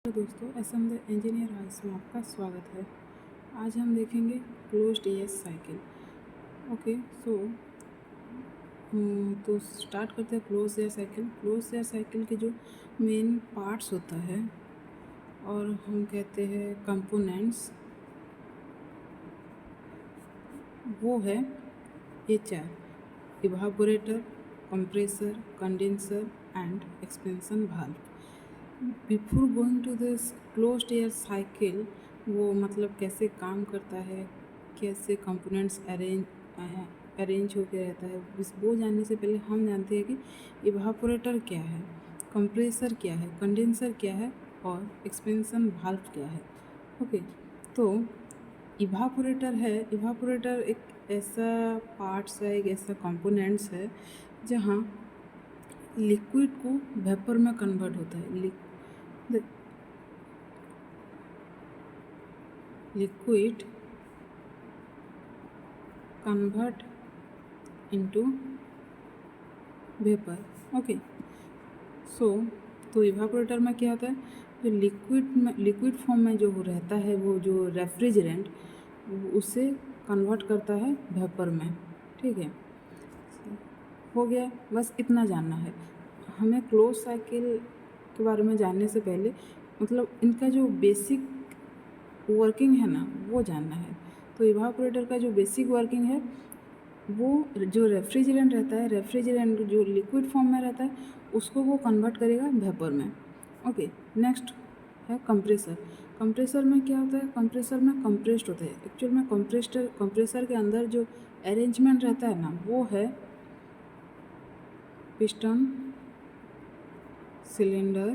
Hello दोस्तों, SM the engineer house में आपका स्वागत है। आज हम देखेंगे closed as cycle. Okay so तो स्टार्ट करते हैं close air cycle. Close air cycle के जो मेन पार्ट्स होता है और हम कहते हैं कंपोनेंट्स, वो है ये चार: evaporator, compressor, condenser and expansion valve. Before going to this closed air cycle, वो मतलब कैसे काम करता है, कैसे कंपोनेंट्स अरेंज होकर रहता है, वो जानने से पहले हम जानते हैं कि इवापोरेटर क्या है, कंप्रेसर क्या है, कंडेंसर क्या है और एक्सपेंशन वाल्व क्या है। ओके, तो इवापोरेटर एक ऐसा पार्ट्स है, एक ऐसा कंपोनेंट्स है जहाँ लिक्विड को वेपर में कन्वर्ट होता है। Liquid convert into vapour. Okay so तो इवापोरेटर में क्या होता है, जो लिक्विड फॉर्म में जो रहता है, वो जो रेफ्रिजरेंट उसे कन्वर्ट करता है वेपर में। ठीक है, हो गया, बस इतना जानना है हमें। क्लोज साइकिल के बारे में जानने से पहले मतलब इनका जो बेसिक वर्किंग है ना, वो जानना है। तो इवापोरेटर का जो बेसिक वर्किंग है, वो जो रेफ्रिजरेंट रहता है, रेफ्रिजरेंट जो लिक्विड फॉर्म में रहता है, उसको वो कन्वर्ट करेगा वेपर में। ओके, नेक्स्ट है कंप्रेसर। कंप्रेसर में क्या होता है, कंप्रेसर में कंप्रेस्ड होता है। एक्चुअल में कंप्रेसर के अंदर जो अरेंजमेंट रहता है ना, वो है पिस्टन, सिलेंडर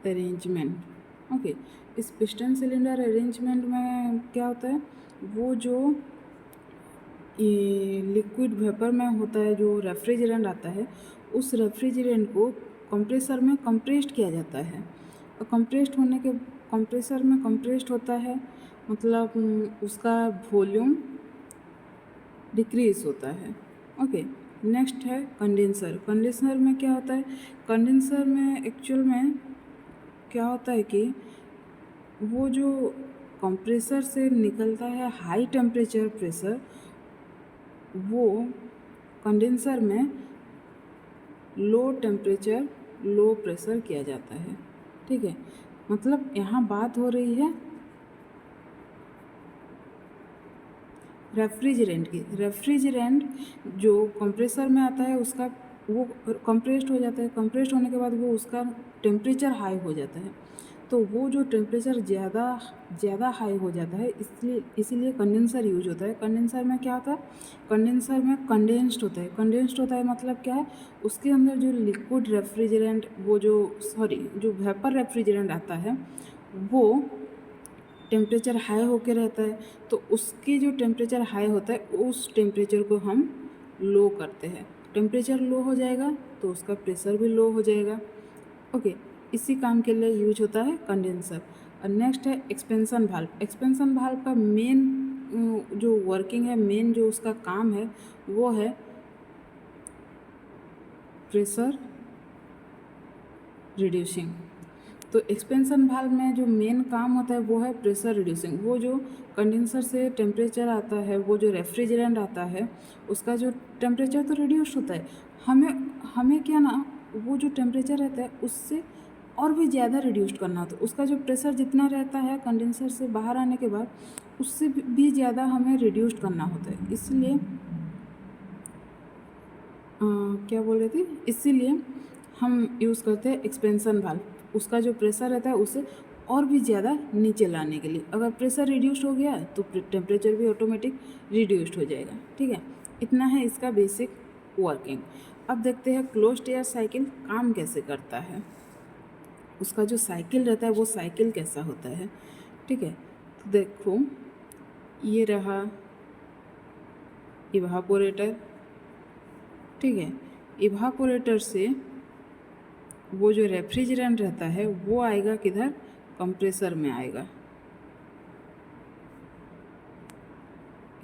अरेंजमेंट। ओके, इस पिस्टन सिलेंडर अरेंजमेंट में क्या होता है, वो जो ये लिक्विड वेपर में होता है, जो रेफ्रिजरेंट आता है, उस रेफ्रिजरेंट को कंप्रेसर में कंप्रेस्ड किया जाता है। और कंप्रेसर में कंप्रेस्ड होता है, मतलब उसका वॉल्यूम डिक्रीज होता है। ओके, नेक्स्ट है कंडेंसर। कंडेंसर में क्या होता है, कंडेंसर में एक्चुअल में क्या होता है कि वो जो कंप्रेसर से निकलता है हाई टेम्परेचर प्रेशर, वो कंडेंसर में लो टेम्परेचर लो प्रेशर किया जाता है। ठीक है, मतलब यहाँ बात हो रही है रेफ्रिजरेंट की। रेफ्रिजरेंट जो कंप्रेसर में आता है, उसका वो कंप्रेस्ड हो जाता है। कंप्रेस्ड होने के बाद वो उसका टेम्परेचर हाई हो जाता है। तो वो जो टेम्परेचर ज़्यादा हाई हो जाता है, इसीलिए कंडेंसर यूज होता है। कंडेंसर में क्या होता है, कंडेंसर में कंडेंस्ड होता है। कंडेंस्ड होता है मतलब क्या है, उसके अंदर जो लिक्विड रेफ्रिजरेंट, जो वेपर रेफ्रिजरेंट आता है, वो टेम्परेचर हाई होके रहता है। तो उसकी जो टेम्परेचर हाई होता है, उस टेम्परेचर को हम लो करते हैं। टेम्परेचर लो हो जाएगा तो उसका प्रेशर भी लो हो जाएगा। ओके, इसी काम के लिए यूज होता है कंडेंसर। और नेक्स्ट है एक्सपेंशन वाल्व। एक्सपेंशन वाल्व का मेन जो वर्किंग है, मेन जो उसका काम है, वो है प्रेशर रिड्यूसिंग। तो एक्सपेंशन वाल्व में जो मेन काम होता है, वो है प्रेशर रिड्यूसिंग। वो जो कंडेंसर से टेम्परेचर आता है, वो जो रेफ्रिजरेंट आता है, उसका जो टेम्परेचर तो रिड्यूस होता है। हमें क्या ना, वो जो टेम्परेचर रहता है उससे और भी ज़्यादा रिड्यूस करना होता है। उसका जो प्रेशर जितना रहता है कंडेंसर से बाहर आने के बाद, उससे भी ज़्यादा हमें रिड्यूस करना होता है। इसलिए क्या बोल रहे थे, इसीलिए हम यूज़ करते हैं एक्सपेंशन वाल्व। उसका जो प्रेशर रहता है उसे और भी ज़्यादा नीचे लाने के लिए। अगर प्रेशर रिड्यूस्ड हो गया तो टेम्परेचर भी ऑटोमेटिक रिड्यूस्ड हो जाएगा। ठीक है, इतना है इसका बेसिक वर्किंग। अब देखते हैं क्लोज्ड एयर साइकिल काम कैसे करता है, उसका जो साइकिल रहता है वो साइकिल कैसा होता है। ठीक है, तो देखो, ये रहा इवापोरेटर। ठीक है, इवापोरेटर से वो जो रेफ्रिजरेंट रहता है, वो आएगा किधर, कंप्रेसर में आएगा।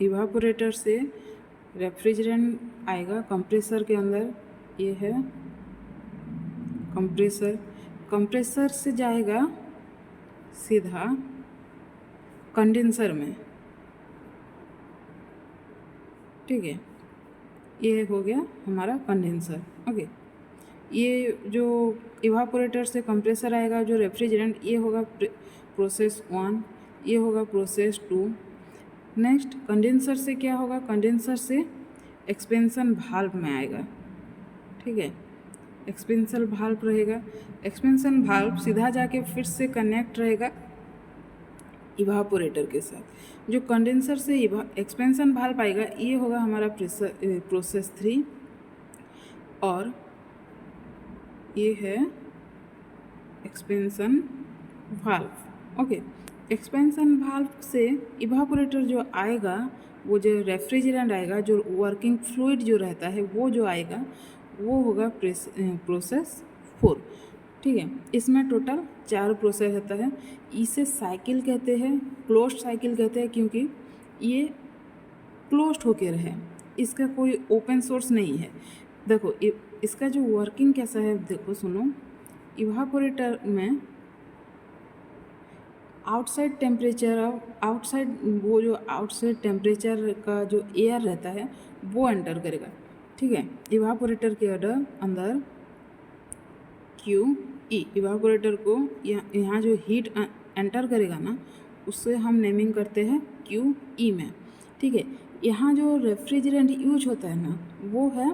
इवापोरेटर से रेफ्रिजरेंट आएगा कंप्रेसर के अंदर। ये है कंप्रेसर। कंप्रेसर से जाएगा सीधा कंडेंसर में, ठीक है। ये हो गया हमारा कंडेंसर, ओके। ये जो इवापोरेटर से कंप्रेसर आएगा जो रेफ्रिजरेंट, ये होगा प्रोसेस 1, ये होगा प्रोसेस 2। नेक्स्ट कंडेंसर से क्या होगा, कंडेंसर से एक्सपेंशन भाल्व में आएगा, ठीक है। एक्सपेंशन भाल्व रहेगा, एक्सपेंशन भाल्व सीधा जाके फिर से कनेक्ट रहेगा इवापोरेटर के साथ। जो कंडेंसर से एक्सपेंशन भाल्व आएगा ये होगा हमारा प्रोसेस 3, और ये है expansion valve, okay. Expansion valve से इवापोरेटर जो आएगा, वो जो रेफ्रिजरेंट आएगा, जो वर्किंग फ्लूइड जो रहता है वो जो आएगा वो होगा प्रोसेस 4, ठीक है। इसमें टोटल 4 प्रोसेस रहता है। इसे साइकिल कहते हैं, क्लोज्ड साइकिल कहते हैं, क्योंकि ये क्लोज्ड होके रहे, इसका कोई ओपन सोर्स नहीं है। देखो इसका जो वर्किंग कैसा है, देखो सुनो। इवापोरेटर में आउटसाइड टेम्परेचर वो जो आउटसाइड टेम्परेचर का जो एयर रहता है वो एंटर करेगा, ठीक है। इवापोरेटर के अंदर QE, इवापोरेटर को यहाँ जो हीट एंटर करेगा ना, उससे हम नेमिंग करते हैं QE में, ठीक है। यहाँ जो रेफ्रिजरेंट यूज होता है ना वो है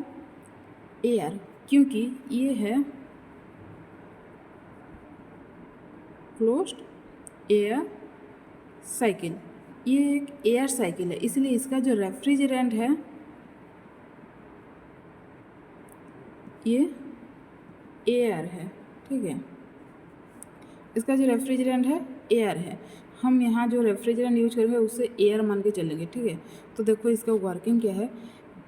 एयर, क्योंकि ये है क्लोज्ड एयर साइकिल, ये एक एयर साइकिल है, इसलिए इसका जो रेफ्रिजरेंट है ये एयर है, ठीक है। इसका जो रेफ्रिजरेंट है एयर है, हम यहाँ जो रेफ्रिजरेंट यूज करेंगे उससे एयर मान के चलेंगे, ठीक है। तो देखो इसका वर्किंग क्या है,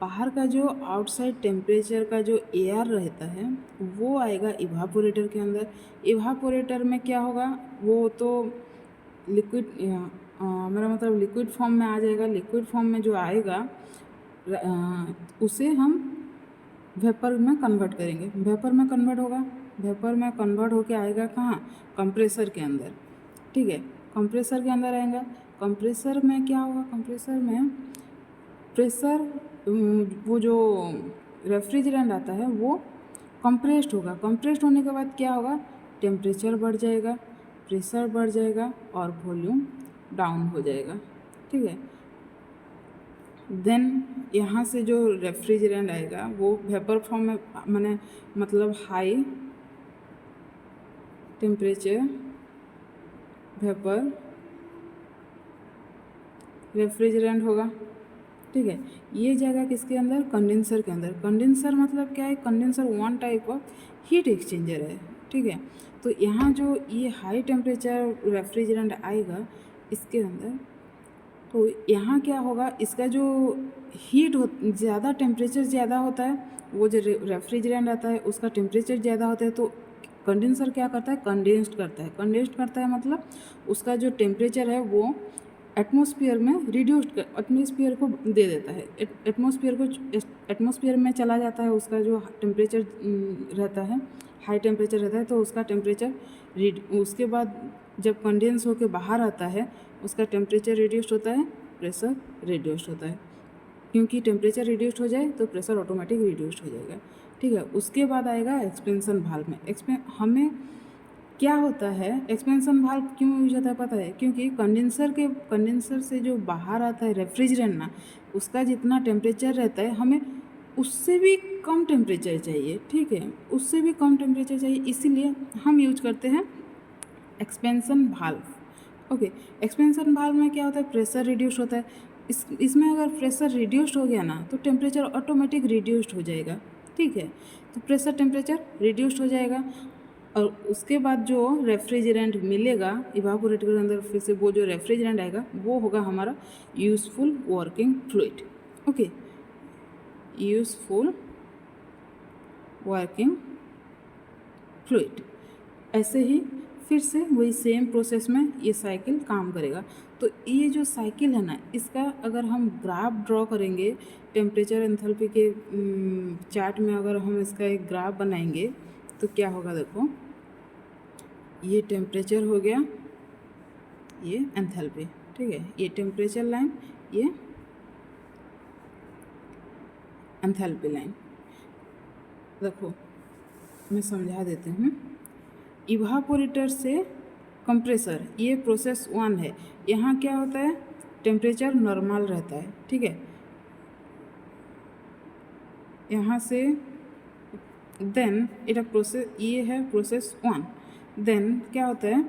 बाहर का जो आउटसाइड टेम्परेचर का जो एयर रहता है वो आएगा इवापोरेटर के अंदर। इवापोरेटर में क्या होगा, वो तो लिक्विड, मेरा मतलब लिक्विड फॉर्म में आ जाएगा। लिक्विड फॉर्म में जो आएगा उसे हम वेपर में कन्वर्ट करेंगे, वेपर में कन्वर्ट होगा, वेपर में कन्वर्ट होके आएगा कहाँ, कंप्रेसर के अंदर, ठीक है। कंप्रेसर के अंदर आएगा, कंप्रेसर में क्या होगा, कंप्रेसर में प्रेशर, वो जो रेफ्रिजरेंट आता है वो कंप्रेस्ड होगा। कंप्रेस्ड होने के बाद क्या होगा, टेम्परेचर बढ़ जाएगा, प्रेशर बढ़ जाएगा और वॉल्यूम डाउन हो जाएगा, ठीक है। देन यहाँ से जो रेफ्रिजरेंट आएगा वो वेपर फॉर्म में, माने मतलब हाई टेम्परेचर वेपर रेफ्रिजरेंट होगा, ठीक है। ये जाएगा किसके अंदर, कंडेंसर के अंदर। कंडेंसर मतलब क्या है, condenser one type of heat exchanger है, ठीक है। तो यहाँ जो ये हाई टेम्परेचर रेफ्रिजरेंट आएगा इसके अंदर, तो यहाँ क्या होगा, इसका जो हीट हो, ज़्यादा टेम्परेचर ज़्यादा होता है, वो जो रेफ्रिजरेंट आता है उसका टेम्परेचर ज़्यादा होता है, तो कंडेंसर क्या करता है, कंडेंस्ड करता है। कंडेंस्ड करता है मतलब उसका जो टेम्परेचर है वो एटमॉस्फेयर में रिड्यूस्ड, एटमॉस्फेयर को दे देता है, एटमॉस्फेयर में चला जाता है। उसका जो टेम्परेचर रहता है, हाई टेम्परेचर रहता है, तो उसका टेम्परेचर उसके बाद जब कंडेंस होकर बाहर आता है उसका टेम्परेचर रिड्यूस्ड होता है, प्रेशर रिड्यूस्ड होता है। क्योंकि टेम्परेचर रिड्यूस्ड हो जाए तो प्रेशर ऑटोमेटिक रिड्यूस्ड हो जाएगा, ठीक है। उसके बाद आएगा एक्सपेंशन भाल्व में। हमें क्या होता है, एक्सपेंशन भाल्व क्यों यूज होता है पता है, क्योंकि कंडेंसर से जो बाहर आता है रेफ्रिजरेंट ना, उसका जितना टेम्परेचर रहता है हमें उससे भी कम टेम्परेचर चाहिए, ठीक है, उससे भी कम टेम्परेचर चाहिए, इसीलिए हम यूज करते हैं expansion valve, okay. Expansion valve में क्या होता है, प्रेशर रिड्यूस होता है। इसमें अगर प्रेशर रिड्यूस्ड हो गया ना तो टेम्परेचर ऑटोमेटिक रिड्यूस्ड हो जाएगा, ठीक है। तो प्रेशर टेम्परेचर रिड्यूस्ड हो जाएगा और उसके बाद जो रेफ्रिजरेंट मिलेगा इवापोरेटर के अंदर, फिर से वो जो रेफ्रिजरेंट आएगा वो होगा हमारा useful working fluid, okay. Useful working fluid. ऐसे ही फिर से वही सेम प्रोसेस में ये साइकिल काम करेगा। तो ये जो साइकिल है ना, इसका अगर हम ग्राफ ड्रॉ करेंगे टेम्परेचर एंथैल्पी के चार्ट में, अगर हम इसका एक ग्राफ बनाएंगे तो क्या होगा, देखो ये टेम्परेचर हो गया, ये एंथैल्पी, ठीक है। ये टेम्परेचर लाइन, ये एंथैल्पी लाइन। देखो मैं समझा देती हूँ। इवापोरेटर से कंप्रेसर, ये प्रोसेस 1 है। यहाँ क्या होता है, टेम्परेचर नॉर्मल रहता है, ठीक है। यहाँ से देन इट प्रोसेस, ये है प्रोसेस 1। देन क्या होता है,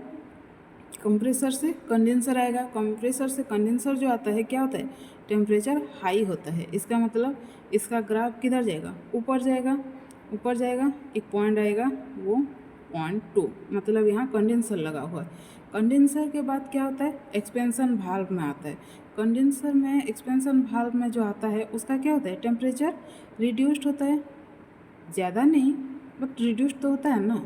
कंप्रेसर से कंडेंसर आएगा। कंप्रेसर से कंडेंसर जो आता है क्या होता है, टेम्परेचर हाई होता है। इसका मतलब इसका ग्राफ किधर जाएगा, ऊपर जाएगा। ऊपर जाएगा, एक पॉइंट आएगा, वो 0.2, मतलब यहाँ कंडेंसर लगा हुआ है। कंडेंसर के बाद क्या होता है, एक्सपेंशन वाल्व में आता है। कंडेंसर में, एक्सपेंशन वाल्व में जो आता है उसका क्या होता है, टेम्परेचर रिड्यूस्ड होता है, ज़्यादा नहीं बट रिड्यूस्ड तो होता है ना।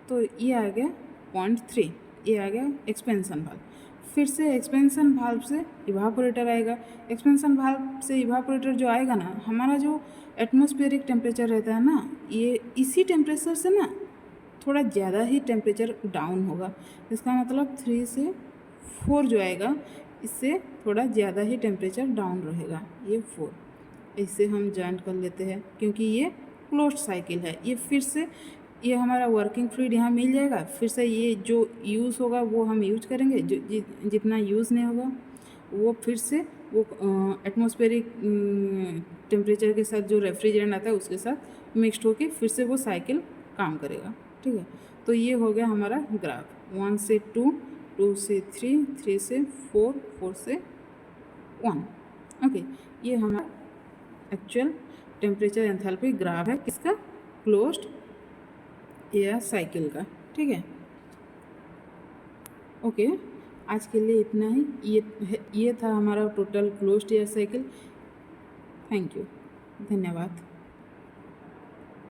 तो ये आ गया 0.3, ये आ गया एक्सपेंशन वाल्व। फिर से एक्सपेंशन वाल्व से इवापोरेटर आएगा। एक्सपेंशन वाल्व से इवापोरेटर जो आएगा ना, हमारा जो एटमॉस्फेरिक टेम्परेचर रहता है ना, ये इसी टेम्परेचर से ना थोड़ा ज़्यादा ही टेम्परेचर डाउन होगा। इसका मतलब 3 से 4 जो आएगा, इससे थोड़ा ज़्यादा ही टेम्परेचर डाउन रहेगा, ये 4। इससे हम जॉइंट कर लेते हैं क्योंकि ये क्लोज्ड साइकिल है। ये फिर से ये हमारा वर्किंग फ्लूइड यहाँ मिल जाएगा। फिर से ये जो यूज़ होगा वो हम यूज करेंगे, जो जितना यूज़ नहीं होगा वो फिर से वो एटमॉस्फेरिक टेम्परेचर के साथ जो रेफ्रिजरेंट आता है उसके साथ मिक्सड होके फिर से वो साइकिल काम करेगा, ठीक है। तो ये हो गया हमारा ग्राफ, 1 से 2, 2 से 3, 3 से 4, 4 से 1। ओके, ये हमारा एक्चुअल टेम्परेचर एंथैल्पी ग्राफ है किसका, क्लोज्ड एयर साइकिल का, ठीक है। ओके, आज के लिए इतना ही। ये था हमारा total closed air cycle. Thank you, धन्यवाद।